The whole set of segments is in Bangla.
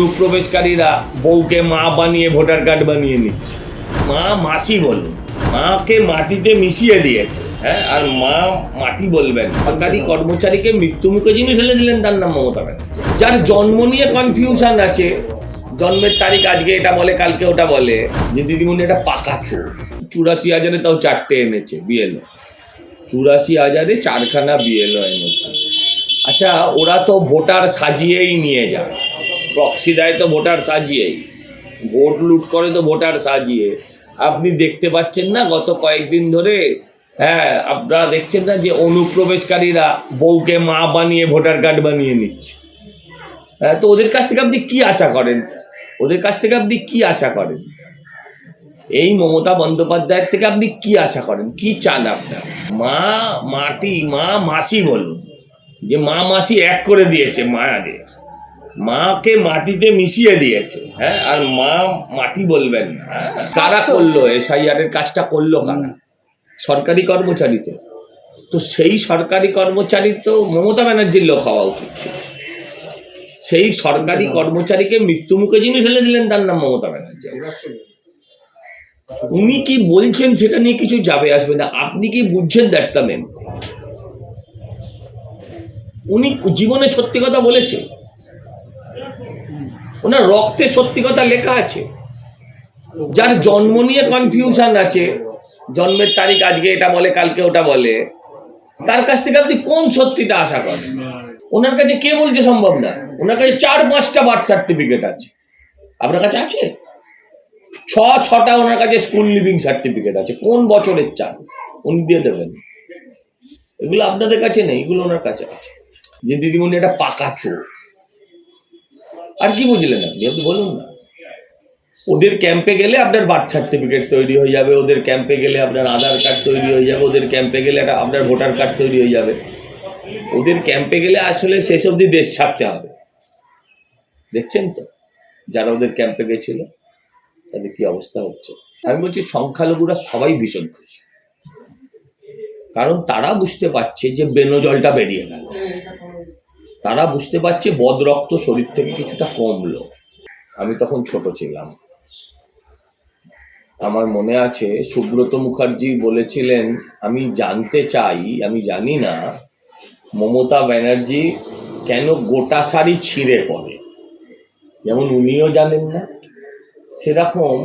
অনুপ্রবেশকারীরা বউকে মা বানিয়ে ভোটার কার্ড বানিয়ে নিচ্ছে। মা মাসি বলুন, মাকে মাটিতে মিশিয়ে দিয়েছে। হ্যাঁ, আর মা মাটি বলবেন। সরকারি কর্মচারীকে মৃত্যুমুখে যিনি ঠেলে দিলেন তার নাম মমতা ব্যানার্জি। যার জন্ম নিয়ে কনফিউশন আছে, জন্মের তারিখ আজকে এটা বলে কালকে ওটা বলে, যে দিদিমণি এটা পাকা চোর। 84,000-এ তাও 4টে এনেছে বিএলও, 84,000-এ 4খানা বিএলও এনেছে। আচ্ছা, ওরা তো ভোটার সাজিয়েই নিয়ে যায়, প্রক্সি দেয় তো ভোটার সাজিয়েই, ভোট লুট করে তো ভোটার সাজিয়ে। আপনি দেখতে পাচ্ছেন না গত কয়েকদিন ধরে, হ্যাঁ আপনারা দেখছেন না যে অনুপ্রবেশকারীরা বউকে মা বানিয়ে ভোটার কার্ড বানিয়ে নিচ্ছে। হ্যাঁ, তো ওদের কাছ থেকে আপনি কি আশা করেন? ওদের কাছ থেকে আপনি কি আশা করেন? এই মমতা বন্দ্যোপাধ্যায়ের থেকে আপনি কি আশা করেন? কি চান আপনার? মা মাটি, মা মাসি বলুন, যে মা মাসি এক করে দিয়েছে মায়াদের, মাকে মাটিতে মিশিয়ে দিয়েছে। হ্যাঁ, আর মা মাটি বলবেন না। কারা করলো এসআইআর এর কাজটা? করলো কারা? সরকারি কর্মচারী। তো সেই সরকারি কর্মচারী তো মমতা ব্যানার্জির লোক হওয়া উচিত ছিল। সেই সরকারি কর্মচারীকে মৃত্যুমুখে যিনি ঠেলে দিলেন তার নাম মমতা ব্যানার্জি। উনি কি বলছেন সেটা নিয়ে কিছু যাবে আসবে না, আপনি কি বুঝছেন? That's the main. উনি জীবনে সত্যি কথা বলেছে, ওনার রক্তে সত্যি কথা লেখা আছে। যার জন্ম নিয়ে কনফিউশন আছে, জন্মের তারিখ আজকে এটা বলে কালকে ওটা বলে, তার কাছ থেকে আপনি কোন সত্যিটা আশা করেন? ওনার কাছে কে বলছে সম্ভব না? ওনার কাছে 4-5টা বার্থ সার্টিফিকেট আছে। আপনার কাছে আছে 6-6টা ওনার কাছে স্কুল লিভিং সার্টিফিকেট আছে। কোন বছরের চান উনি দিয়ে দেবেন? এগুলো আপনাদের কাছে নেই, এগুলো ওনার কাছে আছে। যে দিদিমণি এটা পাকা চোর। আর কি বুঝলেন আপনি? আপনি বলুন না। ওদের ক্যাম্পে গেলে আপনার বার্থ সার্টিফিকেট তৈরি হয়ে যাবে, ওদের ক্যাম্পে গেলে আপনার আধার কার্ড তৈরি হয়ে যাবে, ওদের ক্যাম্পে গেলে আপনার ভোটার কার্ড তৈরি হয়ে যাবে। ওদের ক্যাম্পে গেলে আসলে শেষ অবধি দেশ ছাড়তে হবে। দেখছেন তো যারা ওদের ক্যাম্পে গেছিল তাদের কি অবস্থা হচ্ছে। আমি বলছি সংখ্যালঘুরা সবাই ভীষণ খুশি, কারণ তারা বুঝতে পারছে যে বেনজলটা বেরিয়ে গেল। তারা বুঝতে পারছে বদরক্ত শরীর থেকে কিছুটা কমলো। আমি তখন ছোট ছিলাম, আমার মনে আছে সুব্রত মুখার্জি বলেছিলেন, আমি জানতে চাই, আমি জানি না মমতা ব্যানার্জি কেন গোটা শাড়ি ছিঁড়ে পড়ে। যেমন উনিও জানেন না, সেরকম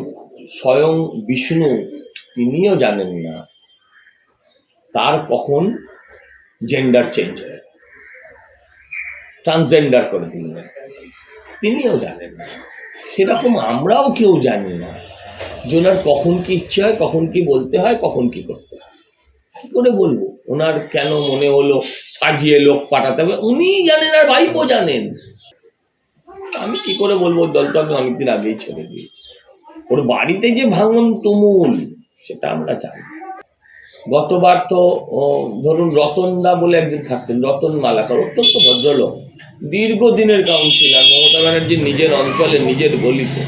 স্বয়ং বিষ্ণু তিনিও জানেন না তার কখন জেন্ডার চেঞ্জ হয়, ট্রান্সজেন্ডার করে দিলেন, তিনিও জানেন না। সেরকম আমরাও কেউ জানি না ওনার কখন কি ইচ্ছে হয়, কখন কি বলতে হয়, কখন কি করতে হয়। কি করে বলবো ওনার কেন মনে হলো সাজিয়ে লোক পাঠাতে হবে? উনিই জানেন আর ভাইপো জানেন। আমি কি করে বলবো? দল তো আমি অনেকদিন আগেই ছেড়ে দিয়েছি। ওর বাড়িতে যে ভাঙন তুমুল সেটা আমরা জানি। গতবার তো ধরুন রতনদা বলে একজন থাকতেন, রতন মালাকার, অত্যন্ত ভদ্রলোক, দীর্ঘদিনের কাউন্সিলর মমতা ব্যানার্জির নিজের অঞ্চলে, নিজের গলিতে।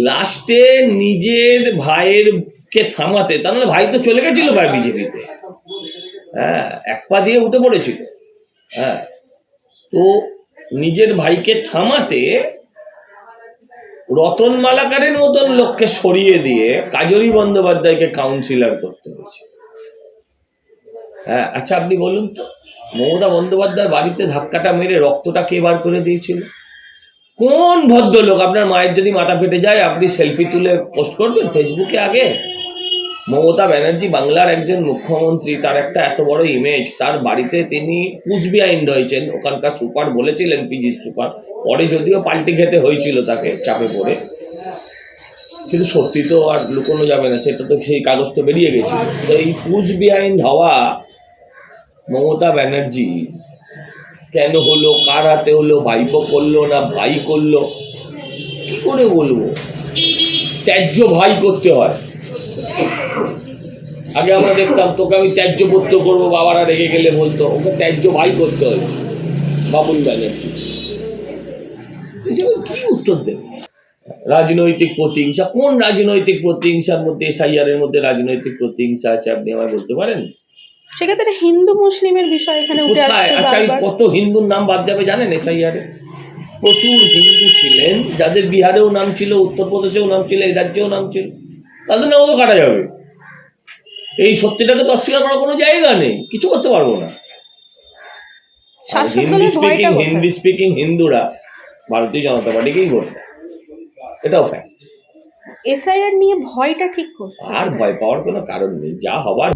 লাস্টে নিজের ভাইয়ের কে থামাতে, তার মানে ভাই তো চলে গেছিল বিজেপিতে, হ্যাঁ, এক পা দিয়ে উঠে পড়েছিল, হ্যাঁ, তো নিজের ভাইকে থামাতে রতন মালাকারের মতন লোককে সরিয়ে দিয়ে কাজরি বন্দ্যোপাধ্যায়কে কাউন্সিলর করতে হয়েছে। হ্যাঁ, আচ্ছা আপনি বলুন তো, মমতা বন্দ্যোপাধ্যায় বাড়িতে ধাক্কাটা মেরে রক্তটা কে বার করে দিয়েছিল? কোন ভদ্রলোক? আপনার মায়ের যদি মাথা ফেটে যায় আপনি সেলফি তুলে পোস্ট করবেন ফেসবুকে আগে? মমতা ব্যানার্জি বাংলার একজন মুখ্যমন্ত্রী, তার একটা এত বড় ইমেজ, তার বাড়িতে তিনি কুচবিহাইন্ড হয়েছেন, ওখানকার সুপার বলেছিলেন, পিজির সুপার, পরে যদিও পাল্টি খেতে হয়েছিল তাকে চাপে পড়ে, কিন্তু সত্যি তো আর লুকোনো যাবে না, সেটা তো সেই কাগজ তো বেরিয়ে গেছিল। তো এই কুচবিহাইন্ড হওয়া মমতা ব্যানার্জি কেন হলো, কার হাতে হলো, ভাইপো করলো না ভাই করলো, কি করে বলবো? ত্যায্য ভাই করতে হয়। আগে আমরা দেখতাম তোকে আমি ত্যায্য পুত্র করবো, বাবারা রেগে গেলে বলতো, ওকে ত্যায্য ভাই করতে হয়েছে বাবুল ব্যানার্জি। কি উত্তর দেবে? রাজনৈতিক প্রতিহিংসা, কোন রাজনৈতিক প্রতিহিংসার মধ্যে এসআইআর এর মধ্যে রাজনৈতিক প্রতিহিংসা আছে আপনি আমায় বলতে পারেন? সেক্ষেত্রে হিন্দু মুসলিমের বিষয় এখানে উঠে আসছে। আচ্ছা, কত হিন্দুর নাম বাদ যাবে জানেন এসআইআর এ? প্রচুর হিন্দু ছিলেন, যাদের বিহারেও নাম ছিল, উত্তরপ্রদেশেও নাম ছিল, এই রাজ্যেও নাম ছিল, তাদের নামও তো কাটা যাবে। এই সত্যিটাকে তো অস্বীকার করার কোনো জায়গা নেই, কিছু করতে পারবো না। শাসক দলের ভয়টা কোথায়? হিন্দি স্পিকিং হিন্দুরা ভারতীয় জনতা পার্টিকেই ভোট দেয়, এটাও ফ্যাক্ট। এসআইআর নিয়ে ভয়টা ঠিক কোথায়? আর ভয় পাওয়ার কোনো কারণ নেই, যা হবার